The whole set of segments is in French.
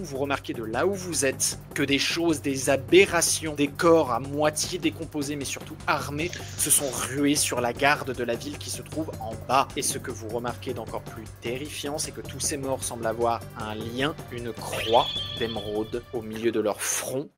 coup, vous remarquez de là où vous êtes que des choses, des aberrations, des corps à moitié décomposés, mais surtout armés, se sont rués sur la garde de la ville qui se trouve en bas. Et ce que vous remarquez d'encore plus terrifiant, c'est que tous ces morts semblent avoir un lien, une croix d'émeraude au milieu de leur front.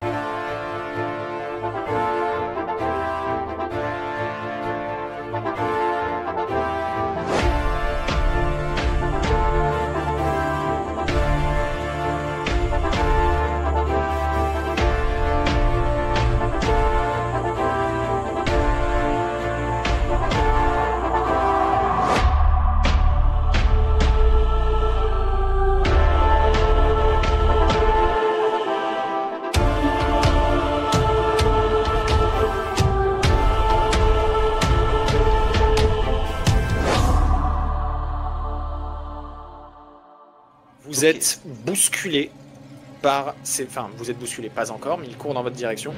Vous êtes bousculé par ces... Enfin, vous êtes bousculé, pas encore, mais ils courent dans votre direction,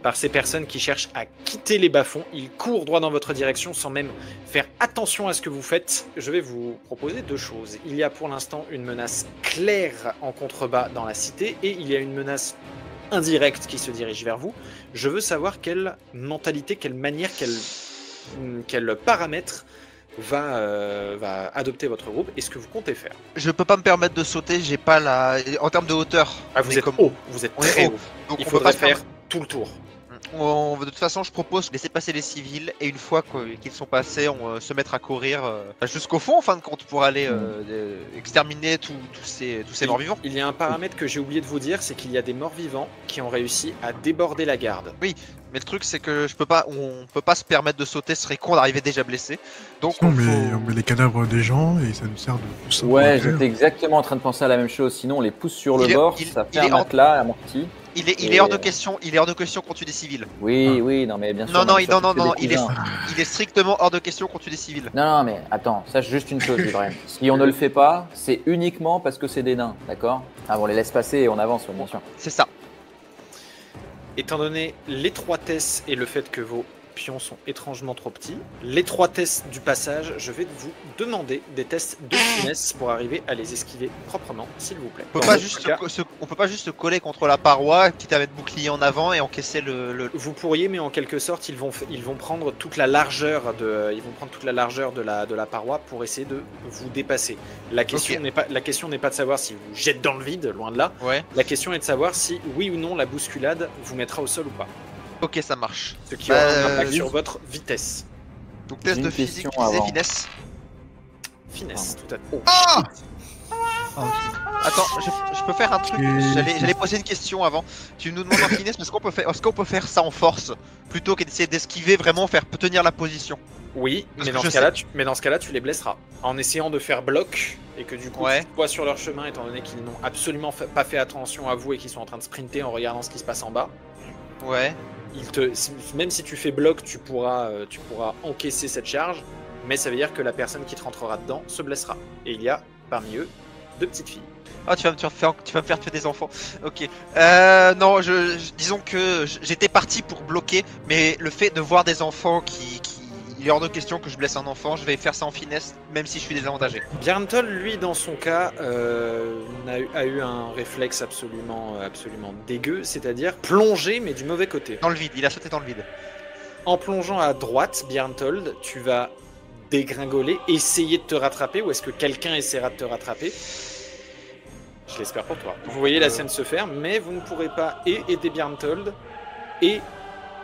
par ces personnes qui cherchent à quitter les bas-fonds. Ils courent droit dans votre direction sans même faire attention à ce que vous faites. Je vais vous proposer deux choses. Il y a pour l'instant une menace claire en contrebas dans la cité, et il y a une menace indirecte qui se dirige vers vous. Je veux savoir quelle mentalité, quelle manière, quel paramètre va adopter votre groupe et ce que vous comptez faire. Je peux pas me permettre de sauter, j'ai pas la... En termes de hauteur... Ah, vous êtes haut, vous êtes très haut. Donc il faudrait faire tout le tour. De toute façon, je propose de laisser passer les civils et une fois qu'ils sont passés, on se mettre à courir jusqu'au fond en fin de compte pour aller exterminer tous ces morts-vivants. Il y a un paramètre que j'ai oublié de vous dire, c'est qu'il y a des morts-vivants qui ont réussi à déborder la garde. Oui, mais le truc c'est que on peut pas se permettre de sauter, ce serait con d'arriver déjà blessé. Donc on met les cadavres des gens et ça nous sert de pousser. Ouais, j'étais exactement en train de penser à la même chose. Sinon, on les pousse sur le bord, ça fait un matelas amorti. Il est hors de question qu'on tue des civils. Oui, non mais bien sûr. Non, il est strictement hors de question qu'on tue des civils. Non, mais attends, sache juste une chose, Ibrahim. Si on ne le fait pas, c'est uniquement parce que c'est des nains, d'accord? Ah, on les laisse passer et on avance, bien sûr. C'est ça. Étant donné l'étroitesse et le fait que vos pions sont étrangement trop petits, l'étroitesse du passage, je vais vous demander des tests de finesse pour arriver à les esquiver proprement, s'il vous plaît. On peut pas juste se coller contre la paroi, quitte à mettre bouclier en avant et encaisser le... Vous pourriez, mais en quelque sorte, ils vont prendre toute la largeur de la paroi pour essayer de vous dépasser. La question n'est pas de savoir si vous jetez dans le vide, loin de là. Ouais. La question est de savoir si, oui ou non, la bousculade vous mettra au sol ou pas. Ok, ça marche. Ce qui aura un impact sur votre vitesse. Donc test de physique, finesse. Finesse, tout à fait. Attends, je peux faire un truc. J'allais poser une question avant. Tu nous demandes en finesse, mais est-ce qu'on peut faire ça en force plutôt que d'essayer d'esquiver, vraiment faire tenir la position? Oui, mais dans ce cas-là, tu les blesseras. En essayant de faire bloc et que du coup, tu sois sur leur chemin, étant donné qu'ils n'ont absolument pas fait attention à vous et qu'ils sont en train de sprinter en regardant ce qui se passe en bas. Ouais. Même si tu fais bloc, tu pourras encaisser cette charge, mais ça veut dire que la personne qui te rentrera dedans se blessera. Et il y a parmi eux 2 petites filles. Ah, tu vas me faire tuer des enfants. Ok. Non, disons que j'étais parti pour bloquer, mais le fait de voir des enfants il est hors de question que je blesse un enfant, je vais faire ça en finesse, même si je suis désavantagé. Bjarntol, lui, dans son cas, a eu un réflexe absolument dégueu, c'est-à-dire plonger, mais du mauvais côté. Dans le vide, il a sauté dans le vide. En plongeant à droite, Bjarntold, tu vas dégringoler, essayer de te rattraper, ou est-ce que quelqu'un essaiera de te rattraper? Je l'espère pour toi. Vous voyez la scène se faire, mais vous ne pourrez pas aider Bjarntold et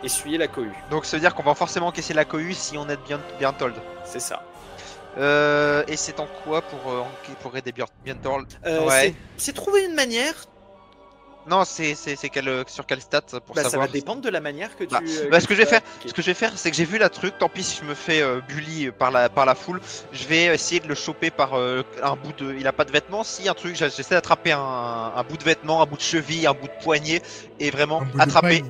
essuyer la cohue. Donc ça veut dire qu'on va forcément encaisser la cohue si on aide Bjarntold. C'est ça. Et c'est en quoi pour aider Bjarntold? C'est trouver une manière. Non, c'est sur quel stat pour savoir. Ça va dépendre de la manière que tu. Ce que je vais faire, c'est que j'ai vu la truc. Tant pis si je me fais bully par la foule. Je vais essayer de le choper par un bout de. Il a pas de vêtements. Si un truc, j'essaie d'attraper un bout de vêtement, un bout de cheville, un bout de poignet, et vraiment attraper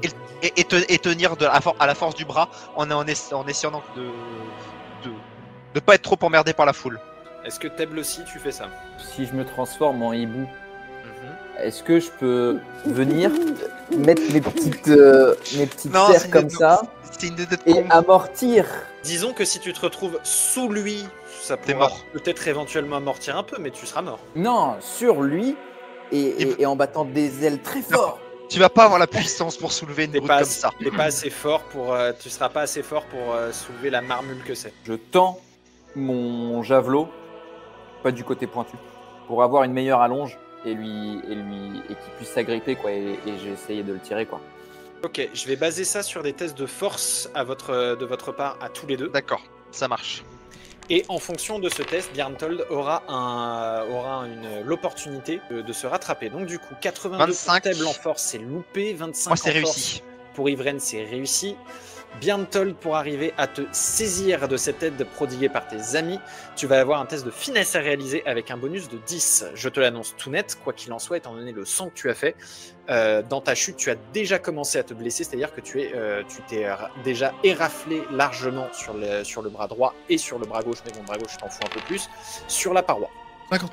et tenir à la force du bras en essayant donc de pas être trop emmerdé par la foule. Est-ce que Table aussi tu fais ça? Si je me transforme en hibou, est-ce que je peux venir mettre mes petites serres comme ça et amortir? Disons que si tu te retrouves sous lui, ça pourra peut-être éventuellement amortir un peu, mais tu seras mort. Non, sur lui, et en battant des ailes très fort. Tu vas pas avoir la puissance pour soulever une brute comme ça. T'es pas assez fort pour, tu seras pas assez fort pour soulever la marmule que c'est. Je tends mon javelot, pas du côté pointu, pour avoir une meilleure allonge et qu'il puisse s'agripper quoi. Et j'ai essayé de le tirer quoi. Ok, je vais baser ça sur des tests de force de votre part à tous les deux. D'accord, ça marche. Et en fonction de ce test, Bjarntold aura l'opportunité de se rattraper. Donc du coup, 82 pour Table en force, c'est loupé. 25 Moi, c'est en réussi. Force pour Yvren, c'est réussi. Bjarntold, pour arriver à te saisir de cette aide prodiguée par tes amis, tu vas avoir un test de finesse à réaliser avec un bonus de 10. Je te l'annonce tout net, quoi qu'il en soit, étant donné le sang que tu as fait. Dans ta chute, tu as déjà commencé à te blesser, c'est-à-dire que tu t'es déjà éraflé largement sur le bras droit et sur le bras gauche, mais bon, le bras gauche, je t'en fous un peu plus, sur la paroi.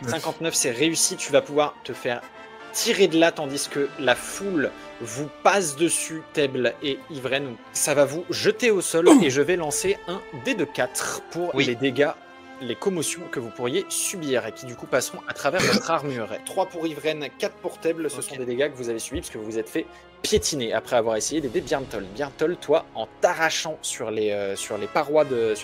59, c'est réussi, tu vas pouvoir te faire tirer de là, tandis que la foule vous passe dessus, Table et Yvren. Ça va vous jeter au sol et je vais lancer un dé de 4 pour les dégâts, les commotions que vous pourriez subir et qui du coup passeront à travers votre armure. 3 pour Yvren, 4 pour Table, ce sont des dégâts que vous avez subis parce que vous vous êtes fait piétiner après avoir essayé d'aider Bjarntold. Bjarntold, toi, en t'arrachant sur les parois de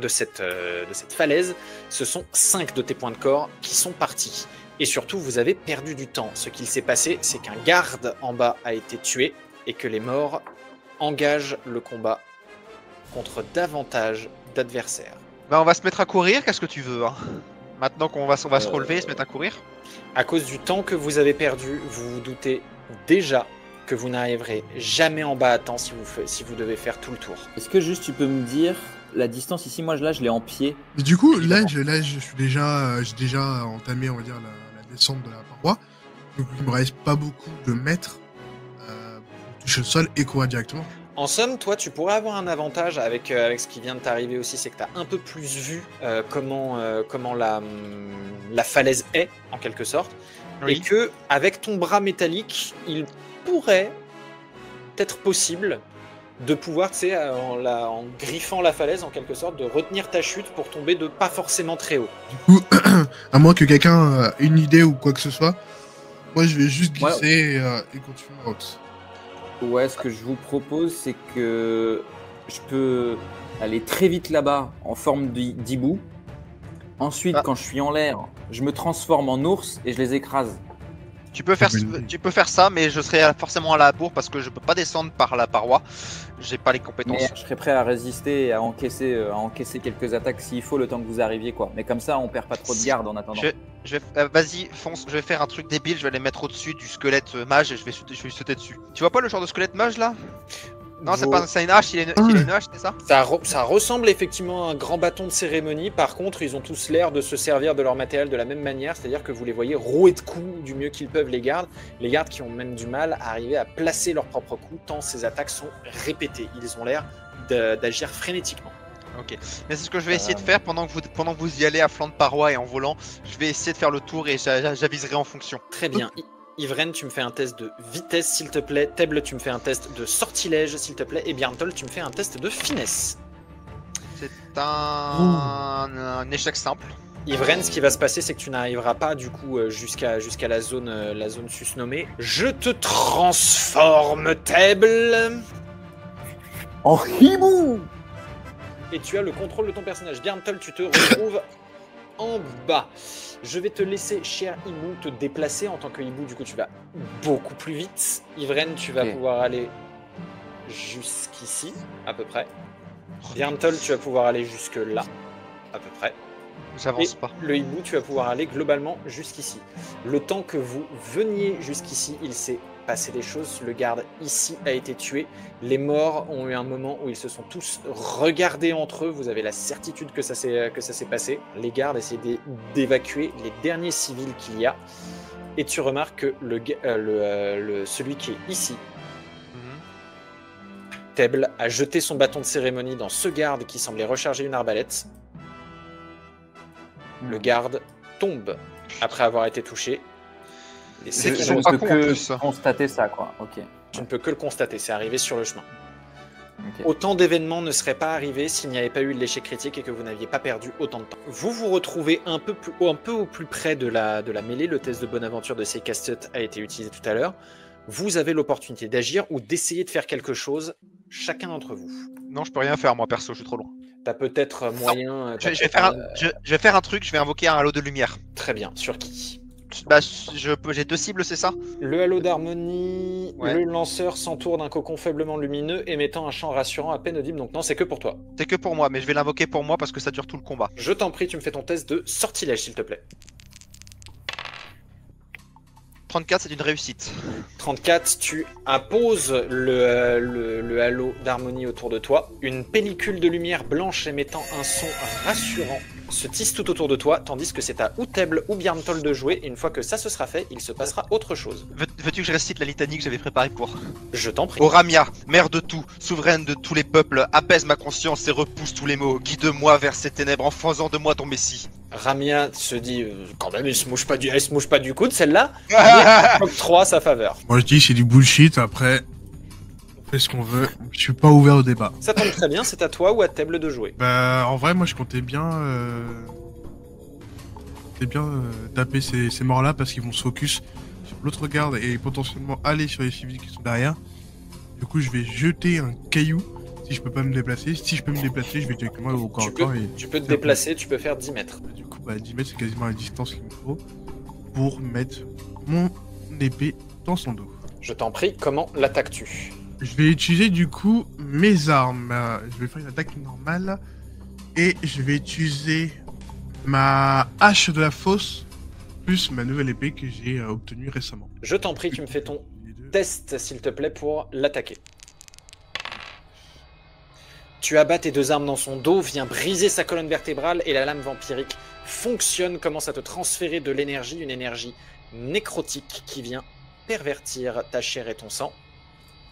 cette falaise, ce sont 5 de tes points de corps qui sont partis. Et surtout, vous avez perdu du temps. Ce qu'il s'est passé, c'est qu'un garde en bas a été tué et que les morts engagent le combat contre davantage d'adversaires. Bah, on va se mettre à courir, qu'est-ce que tu veux hein? Maintenant qu'on va se relever et se mettre à courir. À cause du temps que vous avez perdu, vous vous doutez déjà que vous n'arriverez jamais en bas à temps si vous devez faire tout le tour. Est-ce que juste tu peux me dire la distance ici? Moi là je l'ai en pied. Mais du coup là j'ai déjà entamé on va dire la descente de la paroi. Donc il me reste pas beaucoup de mètres pour toucher le sol et courir directement. En somme, toi, tu pourrais avoir un avantage avec ce qui vient de t'arriver aussi, c'est que tu as un peu plus vu comment la falaise est, en quelque sorte, et que avec ton bras métallique, il pourrait être possible de pouvoir, tu sais, en griffant la falaise, en quelque sorte, de retenir ta chute pour tomber de pas forcément très haut. Du coup, à moins que quelqu'un ait une idée ou quoi que ce soit, moi je vais juste glisser et continuer ma route. Ouais, ce que je vous propose, c'est que je peux aller très vite là-bas en forme d'hibou. Ensuite, quand je suis en l'air, je me transforme en ours et je les écrase. Tu peux faire ça, mais je serai forcément à la bourre parce que je peux pas descendre par la paroi. J'ai pas les compétences. Mais je serais prêt à résister et à encaisser quelques attaques s'il faut le temps que vous arriviez quoi. Mais comme ça, on perd pas trop de garde en attendant. Vas-y, fonce. Je vais faire un truc débile. Je vais les mettre au-dessus du squelette mage et je vais lui sauter dessus. Tu vois pas le genre de squelette mage là? Non, c'est une hache, il a une hache, c'est ça? Ça ressemble effectivement à un grand bâton de cérémonie. Par contre, ils ont tous l'air de se servir de leur matériel de la même manière. C'est-à-dire que vous les voyez rouer de coups du mieux qu'ils peuvent, les gardes. Les gardes qui ont même du mal à arriver à placer leurs propres coups, tant ces attaques sont répétées. Ils ont l'air d'agir frénétiquement. Ok, mais c'est ce que je vais essayer de faire pendant que vous y allez à flanc de paroi et en volant. Je vais essayer de faire le tour et j'aviserai en fonction. Très bien. Yvren, tu me fais un test de vitesse, s'il te plaît. Table, tu me fais un test de sortilège, s'il te plaît. Et Bjarntold, tu me fais un test de finesse. C'est un échec simple. Yvren, ce qui va se passer, c'est que tu n'arriveras pas du coup jusqu'à la zone susnommée. Je te transforme, Table, en hibou. Et tu as le contrôle de ton personnage. Bjarntold, tu te retrouves en bas. Je vais te laisser, cher hibou, te déplacer en tant que hibou. Du coup, tu vas beaucoup plus vite. Yvren, tu vas pouvoir aller jusqu'ici, à peu près. Bjarntold, tu vas pouvoir aller jusque là, à peu près. J'avance pas. Le hibou, tu vas pouvoir aller globalement jusqu'ici. Le temps que vous veniez jusqu'ici, il s'est passé des choses. Le garde ici a été tué. Les morts ont eu un moment où ils se sont tous regardés entre eux. Vous avez la certitude que ça s'est passé. Les gardes essaient d'évacuer les derniers civils qu'il y a. Et tu remarques que celui qui est ici, Table, a jeté son bâton de cérémonie dans ce garde qui semblait recharger une arbalète. Le garde tombe après avoir été touché. Je ne peux que constater ça, quoi. Ok. Tu ne peux que le constater, c'est arrivé sur le chemin. Ok. Autant d'événements ne seraient pas arrivés s'il n'y avait pas eu l'échec critique et que vous n'aviez pas perdu autant de temps. Vous vous retrouvez un peu au plus près de la mêlée. Le test de bonne aventure de ces casse-têtes a été utilisé tout à l'heure. Vous avez l'opportunité d'agir ou d'essayer de faire quelque chose, chacun d'entre vous. Non, je peux rien faire moi perso, je suis trop loin. T'as peut-être moyen... Je vais faire un truc, je vais invoquer un halo de lumière. Très bien. Sur qui? Bah, j'ai 2 cibles, c'est ça? Le halo d'harmonie, Ouais. le lanceur s'entoure d'un cocon faiblement lumineux émettant un chant rassurant à peine audible. Donc non, c'est que pour toi. C'est que pour moi, mais je vais l'invoquer pour moi parce que ça dure tout le combat. Je t'en prie, tu me fais ton test de sortilège, s'il te plaît. 34, c'est une réussite. 34, tu apposes le halo d'harmonie autour de toi. Une pellicule de lumière blanche émettant un son rassurant se tisse tout autour de toi, tandis que c'est à Outeble ou Bjarntoll de jouer. Et une fois que ça se sera fait, il se passera autre chose. Veux-tu que je récite la litanie que j'avais préparée pour? Je t'en prie. Oramia, mère de tout, souveraine de tous les peuples, apaise ma conscience et repousse tous les maux. Guide-moi vers ces ténèbres en faisant de moi ton messie. Ramia se dit, quand même, elle se mouche pas du coude, celle-là. Mais 3 sa faveur. Moi je dis c'est du bullshit, après on fait ce qu'on veut, je suis pas ouvert au débat. Ça tombe très bien, c'est à toi ou à Teble de jouer. Bah en vrai moi je comptais bien taper ces morts là parce qu'ils vont se focus sur l'autre garde et potentiellement aller sur les civils qui sont derrière. Du coup je vais jeter un caillou si je peux pas me déplacer. Si je peux me déplacer je vais directement au corps à corps. Tu peux te déplacer, tu peux faire 10 mètres. Du coup bah 10 mètres c'est quasiment la distance qu'il me faut pour mettre mon épée dans son dos. Je t'en prie, comment l'attaques-tu? Je vais utiliser du coup mes armes. Je vais faire une attaque normale. Et je vais utiliser ma hache de la fosse plus ma nouvelle épée que j'ai obtenue récemment. Je t'en prie, tu me fais ton Les deux. test, s'il te plaît, pour l'attaquer. Tu abats tes 2 armes dans son dos, viens briser sa colonne vertébrale et la lame vampirique fonctionne, commence à te transférer de l'énergie, une énergie nécrotique qui vient pervertir ta chair et ton sang.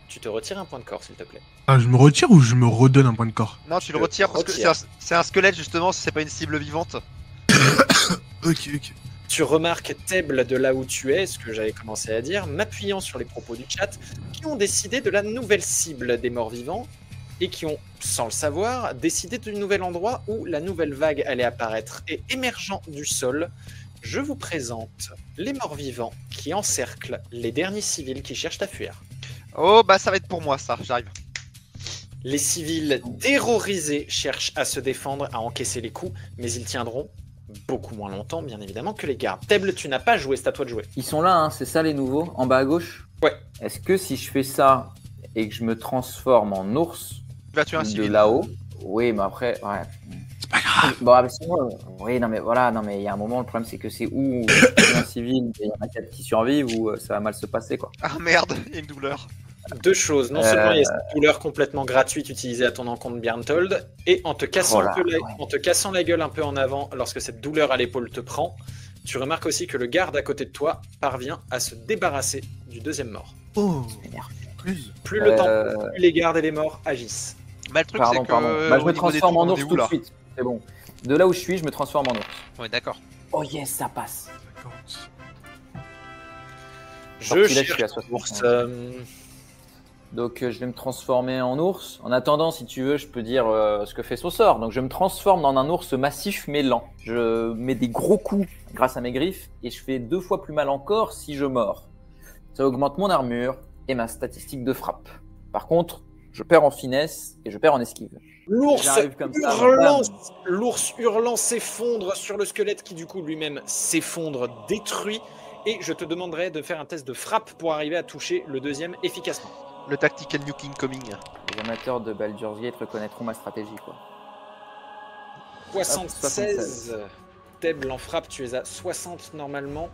Tu te retires un point de corps, s'il te plaît. Ah, je me retire ou je me redonne un point de corps? Non, tu le retires parce que c'est un squelette justement, si c'est pas une cible vivante. Ok. Tu remarques Teble de là où tu es, ce que j'avais commencé à dire, m'appuyant sur les propos du chat, qui ont décidé de la nouvelle cible des morts vivants et qui ont, sans le savoir, décidé du nouvel endroit où la nouvelle vague allait apparaître. Et émergeant du sol, je vous présente les morts vivants qui encerclent les derniers civils qui cherchent à fuir. Oh bah ça va être pour moi ça, j'arrive. Les civils terrorisés cherchent à se défendre, à encaisser les coups, mais ils tiendront beaucoup moins longtemps, bien évidemment, que les gardes. Teble, tu n'as pas joué, c'est à toi de jouer. Ils sont là, hein, c'est ça les nouveaux, en bas à gauche? Ouais. Est-ce que si je fais ça et que je me transforme en ours Tu vas tuer un de civil. là-haut, oui, mais après, ouais. C'est pas grave. Bon, ah, mais sinon, oui, non, mais voilà, non, mais il y a un moment, le problème, c'est que c'est où un civil, il y en a 4 qui survivent, ou ça va mal se passer, quoi. Ah merde, il y a une douleur. 2 choses. Non seulement il y a cette douleur complètement gratuite utilisée à ton encontre Bjarntold, et en te cassant, en te cassant la gueule un peu en avant lorsque cette douleur à l'épaule te prend, tu remarques aussi que le garde à côté de toi parvient à se débarrasser du 2e mort. Oh. Plus le temps passe, plus les gardes et les morts agissent. Bah le truc Pardon, c'est que pardon. Bah, je au me niveau des transforme en tours, on ours est où, tout de là suite, c'est bon. De là où je suis, je me transforme en ours. Ouais d'accord. Oh yes, ça passe. Je Sortilège, je suis cherche à 60. ours, Donc je vais me transformer en ours. En attendant, si tu veux, je peux dire ce que fait son sort. Donc je me transforme en un ours massif mais lent. Je mets des gros coups grâce à mes griffes et je fais 2 fois plus mal encore si je mords. Ça augmente mon armure et ma statistique de frappe. Par contre, je perds en finesse et je perds en esquive. L'ours J'arrive comme ça, hurlant, bam. l'ours hurlant s'effondre sur le squelette qui du coup lui-même s'effondre, détruit. Et je te demanderai de faire un test de frappe pour arriver à toucher le 2e efficacement. Le tactical nuke incoming. Les amateurs de Baldur's Gate reconnaîtront ma stratégie, quoi. 76. Teble en frappe, tu es à 60 normalement.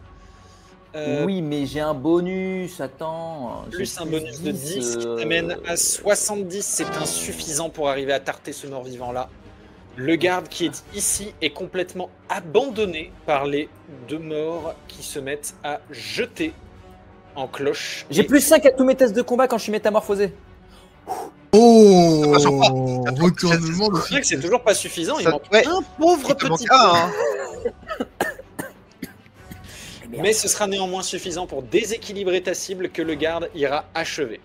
Oui, mais j'ai un bonus, attends. Plus un bonus de 10 qui t'amène à 70. C'est insuffisant pour arriver à tarter ce mort-vivant-là. Le garde qui est ici est complètement abandonné par les 2 morts qui se mettent à jeter en cloche. J'ai plus 5 à tous mes tests de combat quand je suis métamorphosé. Oh, Ça passe retournement de C'est vrai que c'est toujours pas suffisant, il Ça- manque ouais. un pauvre Il te manque petit un, peu. hein. Mais ce sera néanmoins suffisant pour déséquilibrer ta cible que le garde ira achever.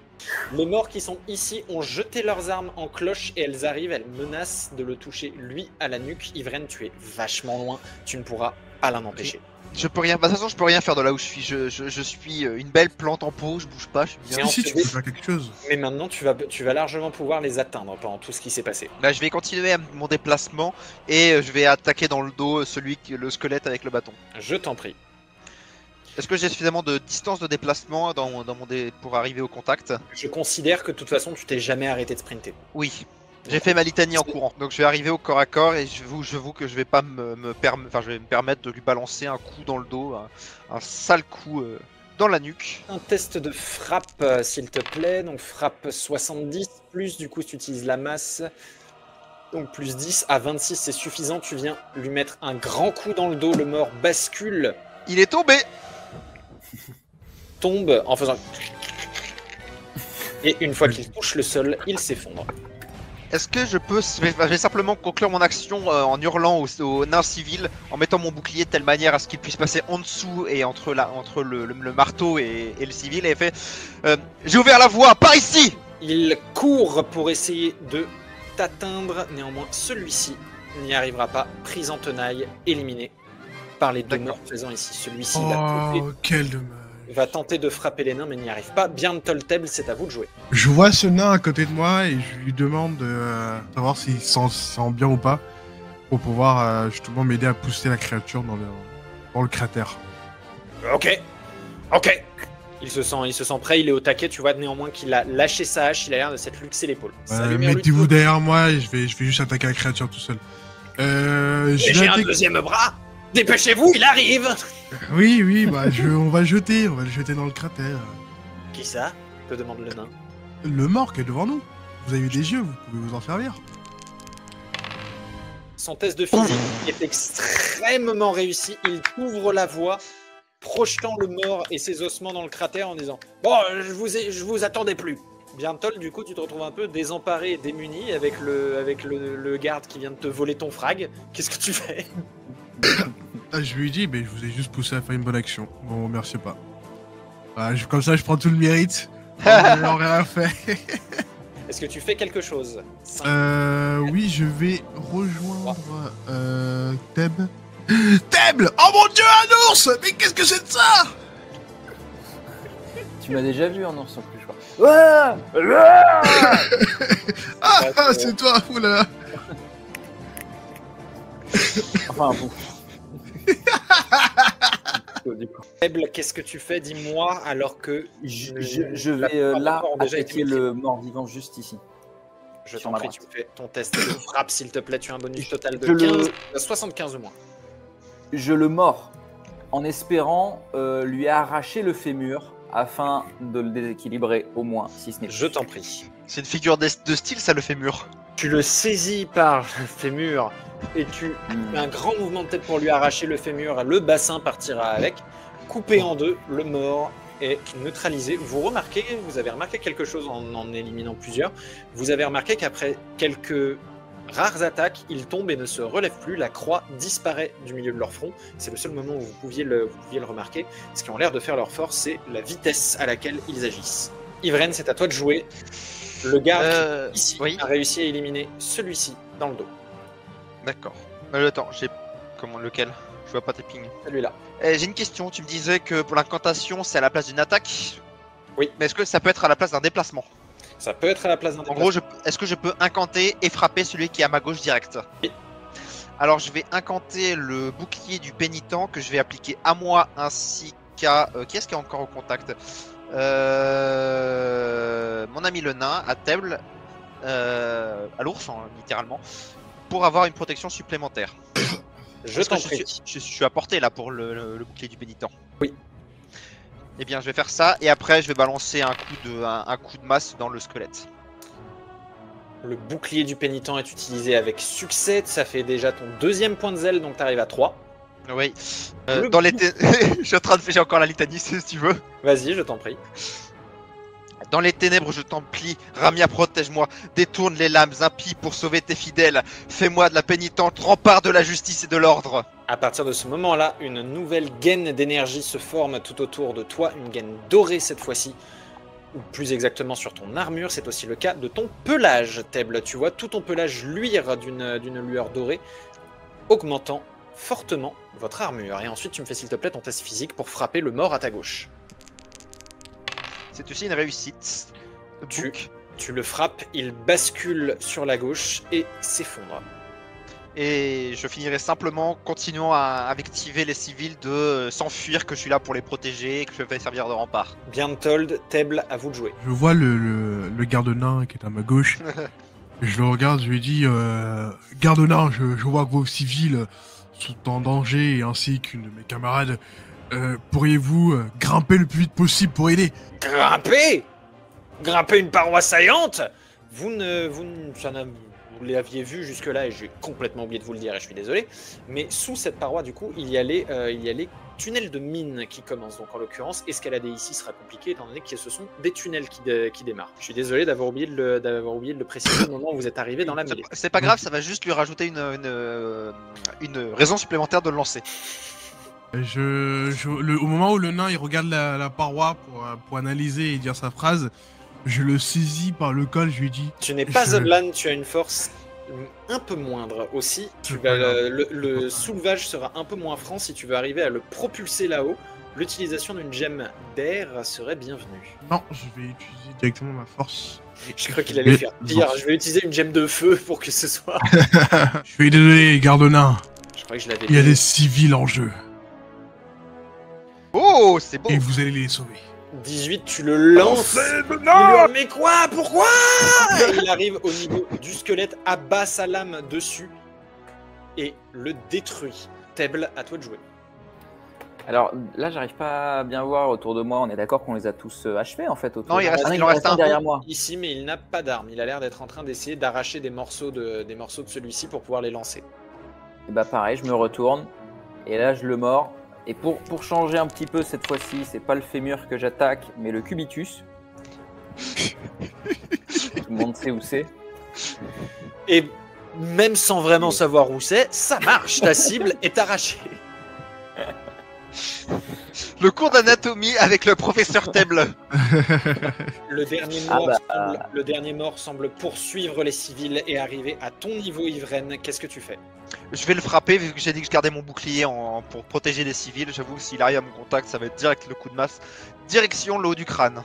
Les morts qui sont ici ont jeté leurs armes en cloche et elles arrivent, elles menacent de le toucher lui à la nuque. Ivren, tu es vachement loin, tu ne pourras pas l'en empêcher. Je peux rien, de toute façon je peux rien faire de là où je suis, je suis une belle plante en pot, je bouge pas, je suis bien. Si, tu peux faire quelque chose. Mais maintenant tu vas largement pouvoir les atteindre pendant tout ce qui s'est passé. Là je vais continuer mon déplacement et je vais attaquer dans le dos le squelette avec le bâton. Je t'en prie. Est-ce que j'ai suffisamment de distance de déplacement pour arriver au contact? Je considère que de toute façon tu t'es jamais arrêté de sprinter. Oui. J'ai fait ma litanie en courant, donc je vais arriver au corps à corps et je vous que je vais pas je vais me permettre de lui balancer un coup dans le dos, un sale coup dans la nuque. Un test de frappe s'il te plaît, donc frappe 70 plus du coup tu utilises la masse, donc plus 10 à 26 c'est suffisant, tu viens lui mettre un grand coup dans le dos, le mort bascule. Il est tombé. Tombe en faisant et une fois qu'il touche le sol, il s'effondre. Est-ce que je vais simplement conclure mon action en hurlant au nain civil, en mettant mon bouclier de telle manière à ce qu'il puisse passer en dessous et entre le marteau et le civil, et fait j'ai ouvert la voie, par ici. Il court pour essayer de t'atteindre, néanmoins celui-ci n'y arrivera pas, prise en tenaille, éliminé par les deux morts présents ici. Celui-ci va tenter de frapper les nains mais n'y arrive pas. Bien Tolteb, c'est à vous de jouer. Je vois ce nain à côté de moi et je lui demande de savoir s'il sent bien ou pas pour pouvoir justement m'aider à pousser la créature dans le cratère. Ok. Il se sent prêt, il est au taquet, tu vois néanmoins qu'il a lâché sa hache, il a l'air de s'être luxé l'épaule. Mettez-vous derrière moi et je vais juste attaquer la créature tout seul. J'ai un deuxième bras. Dépêchez-vous, il arrive. Oui, bah on va le jeter dans le cratère. Qui ça? Te demande le nain. Le mort qui est devant nous. Vous avez des yeux, vous pouvez vous en servir. Son test de physique est extrêmement réussi. Il ouvre la voie, projetant le mort et ses ossements dans le cratère en disant « Bon, je vous attendais plus ». Bientôt, du coup, tu te retrouves un peu désemparé et démuni avec le garde qui vient de te voler ton frag. Qu'est-ce que tu fais? Je lui ai dit, mais je vous ai juste poussé à faire une bonne action. Bon, merci pas. Comme ça, je prends tout le mérite. On rien fait. Est-ce que tu fais quelque chose? Oui, je vais rejoindre Teb. Teb! Oh mon dieu, un ours! Mais qu'est-ce que c'est de ça? Tu m'as déjà vu en ours en plus, je crois. C'est toi, oulala. Enfin, bon. Faible, qu'est-ce que tu fais? Dis-moi, alors que je vais là attaquer le mort-vivant juste ici. Je t'en prie, tu fais ton test de frappe, s'il te plaît. Tu as un bonus total de 75 ou moins. Je le mords en espérant lui arracher le fémur afin de le déséquilibrer au moins, si ce n'est plus. Je t'en prie. C'est une figure de style, ça, le fémur. Tu le saisis par le fémur et tu fais un grand mouvement de tête pour lui arracher le fémur. Le bassin partira avec. Coupé en deux, le mort est neutralisé. Vous avez remarqué quelque chose en éliminant plusieurs. Vous avez remarqué qu'après quelques rares attaques, ils tombent et ne se relèvent plus. La croix disparaît du milieu de leur front. C'est le seul moment où vous pouviez le remarquer. Ce qui ont l'air de faire leur force, c'est la vitesse à laquelle ils agissent. Ivren, c'est à toi de jouer. Le garde ici a réussi à éliminer celui-ci dans le dos. D'accord. Attends, lequel? Je vois pas tes pings. Celui-là. J'ai une question. Tu me disais que pour l'incantation, c'est à la place d'une attaque. Oui. Mais est-ce que ça peut être à la place d'un déplacement? Ça peut être à la place d'un déplacement. En gros, est-ce que je peux incanter et frapper celui qui est à ma gauche direct? Oui. Alors, je vais incanter le bouclier du pénitent que je vais appliquer à moi ainsi qu'à... qui est-ce qui est encore au contact? Mon ami le nain, à Table, à l'ours, littéralement, pour avoir une protection supplémentaire. Je suis à portée là pour le bouclier du pénitent. Oui. Eh bien, je vais faire ça et après, je vais balancer un coup de masse dans le squelette. Le bouclier du pénitent est utilisé avec succès. Ça fait déjà ton deuxième point de zèle, donc tu arrives à 3. Oui. J'ai encore la litanie si tu veux. Vas-y, je t'en prie. Dans les ténèbres, je t'en prie, Ramia, protège-moi, détourne les lames impies pour sauver tes fidèles, fais-moi de la pénitente, rempart de la justice et de l'ordre. À partir de ce moment-là, une nouvelle gaine d'énergie se forme tout autour de toi, une gaine dorée cette fois-ci. ou plus exactement sur ton armure, c'est aussi le cas de ton pelage, Tebl. Tu vois tout ton pelage luire d'une lueur dorée, augmentant fortement votre armure. Et ensuite, tu me fais s'il te plaît ton test physique pour frapper le mort à ta gauche. C'est aussi une réussite. Tu le frappes, il bascule sur la gauche et s'effondre. Et je finirai simplement continuant à activer les civils de s'enfuir, que je suis là pour les protéger, que je vais servir de rempart. Bien told, Tebl, à vous de jouer. Je vois le garde nain qui est à ma gauche. Je le regarde, je lui dis garde nain, je vois que vos civils sont en danger et ainsi qu'une de mes camarades. Pourriez-vous grimper le plus vite possible pour aider? Grimper une paroi saillante? Vous l'aviez vu jusque-là et j'ai complètement oublié de vous le dire et je suis désolé. Mais sous cette paroi, du coup, il y a les tunnels de mine qui commencent. Donc en l'occurrence, escalader ici sera compliqué étant donné que ce sont des tunnels qui démarrent. Je suis désolé d'avoir oublié de le préciser au moment où vous êtes arrivé dans la mêlée. C'est pas grave, ça va juste lui rajouter une raison supplémentaire de le lancer. Au moment où le nain il regarde la paroi pour analyser et dire sa phrase, je le saisis par le col, je lui dis... Tu n'es pas Zodlan, tu as une force un peu moindre aussi. Le soulevage sera un peu moins franc si tu veux arriver à le propulser là-haut. L'utilisation d'une gemme d'air serait bienvenue. Non, je vais utiliser directement ma force. Je crois qu'il allait faire pire. Je vais utiliser une gemme de feu pour que ce soit... Je suis désolé, garde nain. Je crois que je l'avais Il y a des civils en jeu. Oh, c'est beau. Et vous allez les sauver. 18, tu le lances. Mais quoi? Pourquoi? Il arrive au niveau du squelette, abat sa lame dessus et le détruit. Tebl, à toi de jouer. Alors là, j'arrive pas à bien voir autour de moi. On est d'accord qu'on les a tous achevés en fait autour Non, de il moi. en reste un derrière moi. Ici, mais il n'a pas d'arme. Il a l'air d'être en train d'essayer d'arracher des morceaux de celui-ci pour pouvoir les lancer. Et bah pareil, je me retourne et là je le mords. Et pour changer un petit peu cette fois-ci, c'est pas le fémur que j'attaque, mais le cubitus. Tout le monde sait où c'est. Et même sans vraiment savoir où c'est, ça marche. Ta cible est arrachée. Le cours d'anatomie avec le professeur Tebl. Le dernier mort semble poursuivre les civils et arriver à ton niveau, Ivren. Qu'est-ce que tu fais? Je vais le frapper, vu que j'ai dit que je gardais mon bouclier pour protéger les civils. J'avoue que s'il arrive à mon contact, ça va être direct le coup de masse. Direction le haut du crâne.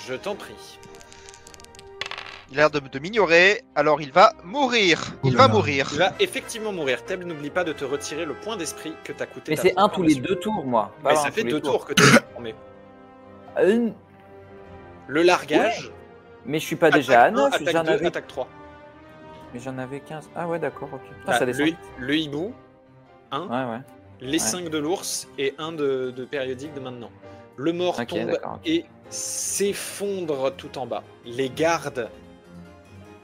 Je t'en prie. Il a l'air de m'ignorer, alors il va mourir. Il va mourir. Il va effectivement mourir. Tebl, n'oublie pas de te retirer le point d'esprit que t'as coûté. Mais c'est un tous les 2 tours, moi. Mais ça fait 2 tours que t'es transformé. Le largage. Ouais. Mais je suis pas déjà à 9, attaque 2, attaque 3. Mais j'en avais 15. Ah ouais, d'accord, ok. Putain, Bah, ça descend. le hibou, 1. Ouais. Les 5 de l'ours et 1 de périodique de maintenant. Le mort tombe et s'effondre tout en bas. Les gardes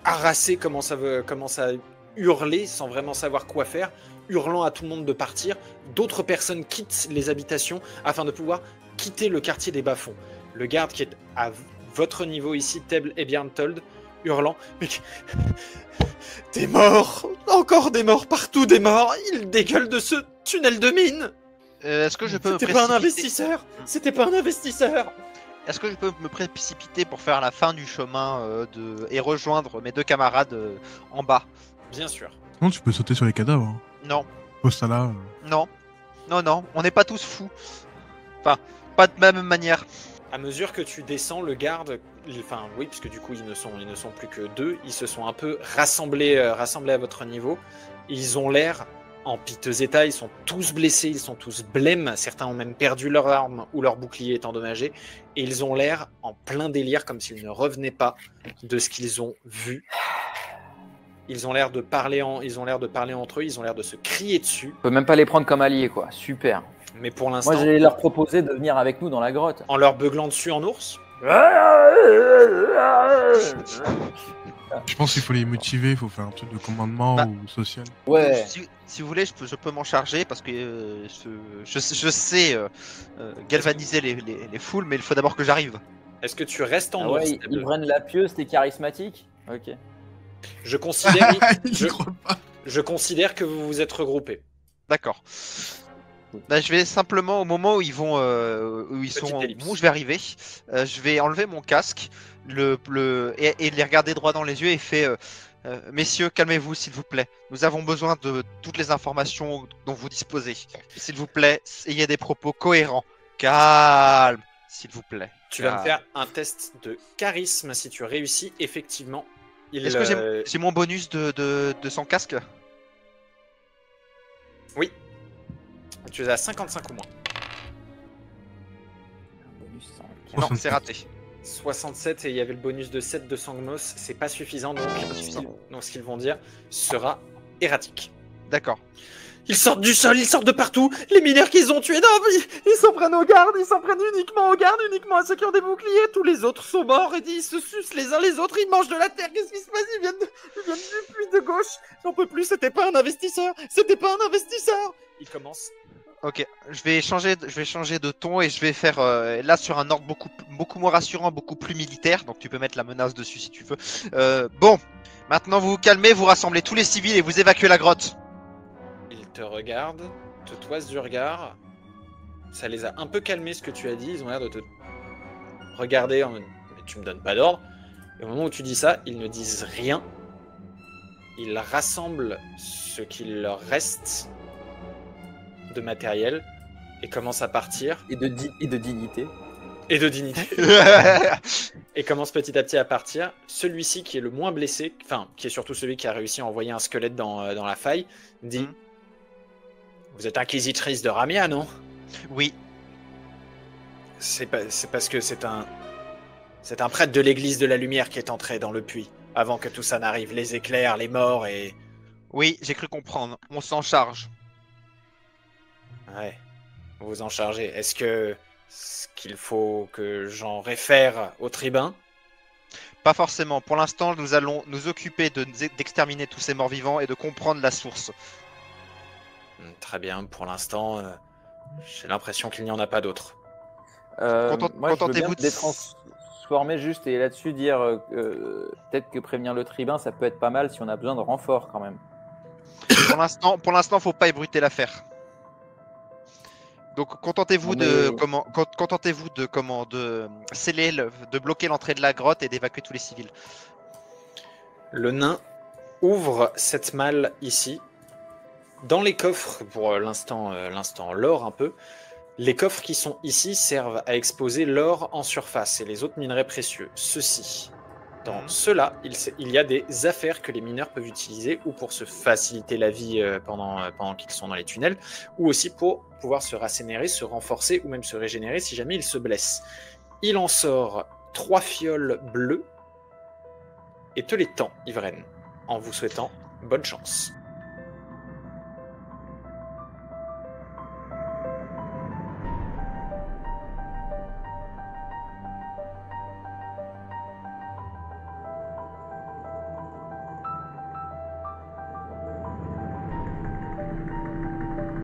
harassés commencent à hurler sans vraiment savoir quoi faire, hurlant à tout le monde de partir. D'autres personnes quittent les habitations afin de pouvoir quitter le quartier des bas-fonds. Le garde qui est à votre niveau ici, Tebl et Bjarntold, hurlant « Mais des morts! Encore des morts! Partout des morts! Il dégueule de ce tunnel de mine! » Est-ce que je peux C'était pas un investisseur! C'était pas un investisseur! Est-ce que je peux me précipiter pour faire la fin du chemin et rejoindre mes 2 camarades en bas? Bien sûr. Non, tu peux sauter sur les cadavres. Hein. Non. Poste là. Non. Non, on n'est pas tous fous. Enfin, pas de même manière. À mesure que tu descends, le garde, enfin oui, puisque du coup ils ne sont plus que 2, ils se sont un peu rassemblés à votre niveau. Ils ont l'air en piteux état, ils sont tous blessés, ils sont tous blêmes, certains ont même perdu leur arme ou leur bouclier est endommagé, et ils ont l'air en plein délire, comme s'ils ne revenaient pas de ce qu'ils ont vu. Ils ont l'air de parler entre eux, ils ont l'air de se crier dessus. On peut même pas les prendre comme alliés, quoi. Super. Mais pour l'instant, moi j'allais leur proposer de venir avec nous dans la grotte. En leur beuglant dessus en ours. Je pense qu'il faut les motiver, il faut faire un truc de commandement ou social. Ouais. Si vous voulez, je peux m'en charger parce que je sais galvaniser les foules, mais il faut d'abord que j'arrive. Est-ce que tu restes en ours? Ivren la pieuse, t'es charismatique. Ok. Je considère que vous vous êtes regroupés. D'accord. Bah, je vais simplement, au moment où ils vont, où ils Petite sont, ellipse. où je vais arriver, je vais enlever mon casque, et les regarder droit dans les yeux et fait, messieurs, calmez-vous s'il vous plaît. Nous avons besoin de toutes les informations dont vous disposez. S'il vous plaît, ayez des propos cohérents. Calme, s'il vous plaît. Tu vas me faire un test de charisme. Si tu réussis, effectivement, Est-ce que j'ai mon bonus de son casque? Oui. Tu es à 55 ou moins. Un bonus 100. Non, 67. c'est raté. 67 et il y avait le bonus de 7 de Sangmos. C'est pas suffisant, donc, ce qu'ils vont dire sera erratique. D'accord. Ils sortent du sol, ils sortent de partout. Les mineurs qu'ils ont tués, non, ils s'en prennent aux gardes, ils s'en prennent uniquement aux gardes, uniquement à ceux qui ont des boucliers. Tous les autres sont morts et ils se sucent les uns les autres, ils mangent de la terre. Qu'est-ce qui se passe? Ils viennent du puits de gauche. J'en peux plus, c'était pas un investisseur. C'était pas un investisseur. Ils commencent. Ok, je vais changer de ton et je vais faire là sur un ordre beaucoup moins rassurant, beaucoup plus militaire. Donc tu peux mettre la menace dessus si tu veux. Bon, maintenant vous vous calmez, vous rassemblez tous les civils et vous évacuez la grotte. Ils te regardent, te toisent du regard. Ça les a un peu calmés ce que tu as dit. Ils ont l'air de te regarder en mode mais tu me donnes pas d'ordre. Et au moment où tu dis ça, ils ne disent rien. Ils rassemblent ce qu'il leur reste de matériel et commencent à partir. Et de dignité. Et de dignité. Et commence petit à petit à partir. Celui-ci qui est le moins blessé, enfin qui est surtout celui qui a réussi à envoyer un squelette dans la faille, dit Vous êtes inquisitrice de Ramia, non? Oui. C'est parce que c'est un prêtre de l'église de la lumière qui est entré dans le puits avant que tout ça n'arrive, les éclairs, les morts et... Oui, j'ai cru comprendre. On s'en charge. Ouais, vous vous en chargez. Est-ce qu'il faut que j'en réfère au tribun? Pas forcément. Pour l'instant, nous allons nous occuper d'exterminer tous ces morts vivants et de comprendre la source. Très bien, pour l'instant, j'ai l'impression qu'il n'y en a pas d'autres. Moi, je veux bien contentez-vous me détransformer juste et là-dessus dire peut-être que prévenir le tribun, ça peut être pas mal si on a besoin de renfort quand même. Pour l'instant, faut pas ébruiter l'affaire. Donc contentez-vous de sceller, de bloquer l'entrée de la grotte et d'évacuer tous les civils. Le nain ouvre cette malle ici. Dans les coffres, pour l'instant l'or un peu, les coffres qui sont ici servent à exposer l'or en surface et les autres minerais précieux. Ceci. Dans cela, il y a des affaires que les mineurs peuvent utiliser ou pour se faciliter la vie pendant qu'ils sont dans les tunnels, ou aussi pour pouvoir se rassénérer, se renforcer ou même se régénérer si jamais ils se blessent. Il en sort 3 fioles bleues et te les tend, Ivren, en vous souhaitant bonne chance.